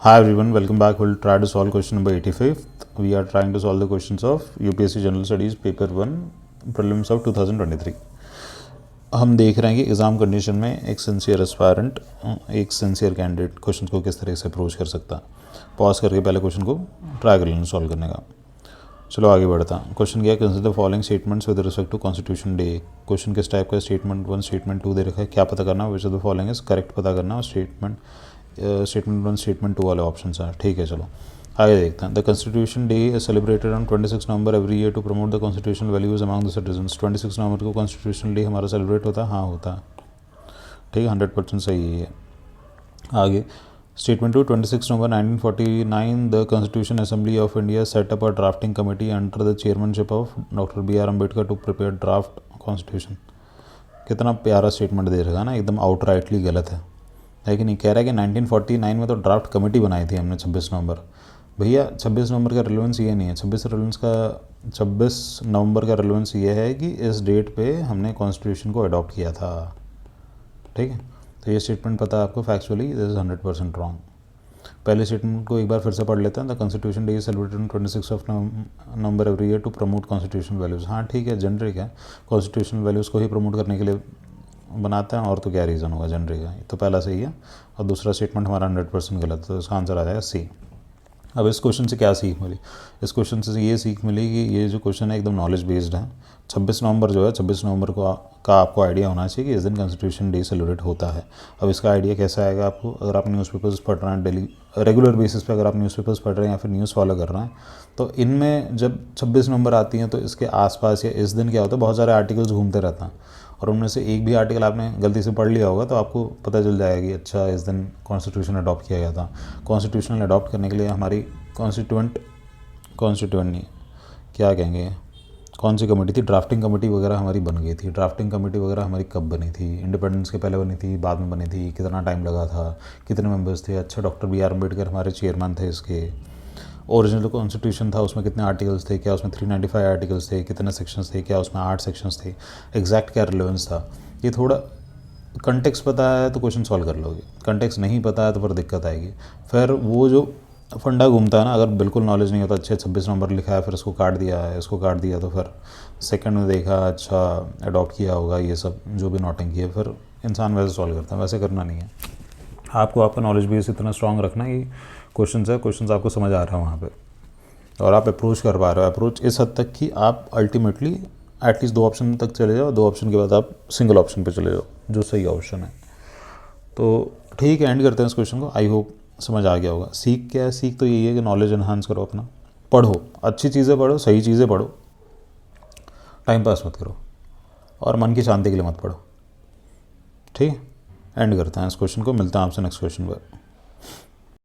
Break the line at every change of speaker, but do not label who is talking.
Hi everyone, welcome back. We'll try to solve question number 85. We are trying to solve the questions of UPSC General Studies Paper 1 Prelims of 2023. हम देख रहे हैं कि exam condition में एक sincere aspirant, एक sincere candidate question को किस तरह से अप्रोच कर सकता है। पॉज करके पहले क्वेश्चन को ट्राई कर लेना सॉल्व करने का। चलो आगे बढ़ता है। क्वेश्चन क्या है, consider following statements with respect to constitution day. Question किस टाइप का, स्टेटमेंट 1 स्टेटमेंट 2 दे रखा है, क्या पता करना, which of the following is correct पता करना, और स्टेटमेंट 1 स्टेटमेंट 2 वाले ऑप्शन हैं। ठीक है, चलो आगे देखते हैं। The constitution day is celebrated on 26 November every year to promote the constitutional values among the citizens. 26 नवंबर को कॉन्स्टिट्यूशन डे हमारा सेलिब्रेट होता है। हाँ होता है, ठीक है, 100% सही है। आगे statement 2, 26 November 1949 the constitution assembly of India set up a drafting committee under the chairmanship of doctor B.R. Ambedkar to prepare draft constitution. कितना प्यारा स्टेटमेंट दे रखा है ना, एकदम आउटराइटली गलत है कि नहीं। कह रहा है कि 1949 में तो ड्राफ्ट कमेटी बनाई थी हमने 26 नवंबर। भैया 26 नवंबर का रिलेवेंस ये नहीं है। 26 नवंबर का रिलेवेंस ये है कि इस डेट पे हमने कॉन्स्टिट्यूशन को अडॉप्ट किया था। ठीक है, तो ये स्टेटमेंट पता है आपको, फैक्चुअली दिस इज 100% रॉन्ग। पहले स्टेटमेंट को एक बार फिर से पढ़ लेते हैं। The constitution day is celebrated on 26 of November every year to promote constitution values. हाँ ठीक है, जेनरिक है, कॉन्स्टिट्यूशन वैल्यूज़ को ही प्रमोट करने के लिए बनाते हैं, और तो क्या रीज़न होगा, जेनरिक है। तो पहला सही है और दूसरा स्टेटमेंट हमारा 100% गलत है, तो इसका आंसर आ जाएगा सी। अब इस क्वेश्चन से क्या सीख मिली? इस क्वेश्चन से ये सीख मिली कि ये जो क्वेश्चन है एकदम नॉलेज बेस्ड है। 26 नवंबर जो है, 26 नवंबर को का आपको आइडिया होना चाहिए कि इस दिन कॉन्स्टिट्यूशन डे सेलिब्रेट होता है। अब इसका आइडिया कैसे आएगा आपको? अगर आप न्यूज़पेपर्स पढ़ रहे हैं डेली रेगुलर बेसिस पे, अगर आप न्यूज़पेपर्स पढ़ रहे हैं या फिर न्यूज़ फॉलो कर रहे हैं, तो इनमें जब 26 नवंबर आती हैं तो इसके आसपास या इस दिन क्या होता है, बहुत सारे आर्टिकल्स घूमते रहते हैं, और उनमें से एक भी आर्टिकल आपने गलती से पढ़ लिया होगा तो आपको पता चल जाएगा कि अच्छा इस दिन कॉन्स्टिट्यूशन अडॉप्ट किया गया था। कॉन्स्टिट्यूशन अडॉप्ट करने के लिए हमारी कॉन्स्टिट्यूएंट नहीं, क्या कहेंगे, कौन सी कमेटी थी, ड्राफ्टिंग कमेटी वगैरह हमारी बन गई थी। ड्राफ्टिंग कमेटी वगैरह हमारी कब बनी थी? इंडिपेंडेंस के पहले बनी थी, बाद में बनी थी, कितना टाइम लगा था, कितने मेंबर्स थे? अच्छा, डॉक्टर B.R. अम्बेडकर हमारे चेयरमैन थे इसके। ओरिजिनल कॉन्स्टिट्यूशन था, उसमें कितने आर्टिकल्स थे, क्या उसमें 395 आर्टिकल्स थे, कितने सेक्शंस थे, क्या उसमें 8 सेक्शंस थे, एग्जैक्ट क्या रिलेवेंस था। ये थोड़ा कंटेक्स्ट पता है तो क्वेश्चन सॉल्व कर लोगे, कंटेक्स्ट नहीं पता है तो फिर दिक्कत आएगी। फिर वो जो फंडा घूमता है ना, अगर बिल्कुल नॉलेज नहीं होता, अच्छे 26 नंबर लिखा है फिर इसको काट दिया है, इसको काट दिया, तो फिर सेकंड में देखा अच्छा अडॉप्ट किया होगा, ये सब जो भी नोटिंग किया, फिर इंसान वैसे सॉल्व करता है। वैसे करना नहीं है आपको, आपका नॉलेज बेस इतना स्ट्रॉन्ग रखना है कि क्वेश्चन आपको समझ आ रहा है वहाँ पे, और आप अप्रोच कर पा रहे हो। अप्रोच इस हद तक कि आप अल्टीमेटली एटलीस्ट 2 ऑप्शन तक चले जाओ, 2 ऑप्शन के बाद आप सिंगल ऑप्शन पे चले जाओ जो सही ऑप्शन है। तो ठीक है, एंड करते हैं इस क्वेश्चन को। आई होप समझ आ गया होगा। सीख क्या है? सीख तो यही है कि नॉलेज एनहांस करो अपना, पढ़ो, अच्छी चीज़ें पढ़ो, सही चीज़ें पढ़ो, टाइम पास मत करो, और मन की शांति के लिए मत पढ़ो। ठीक है, एंड करते हैं इस क्वेश्चन को, मिलते हैं आपसे नेक्स्ट क्वेश्चन पर।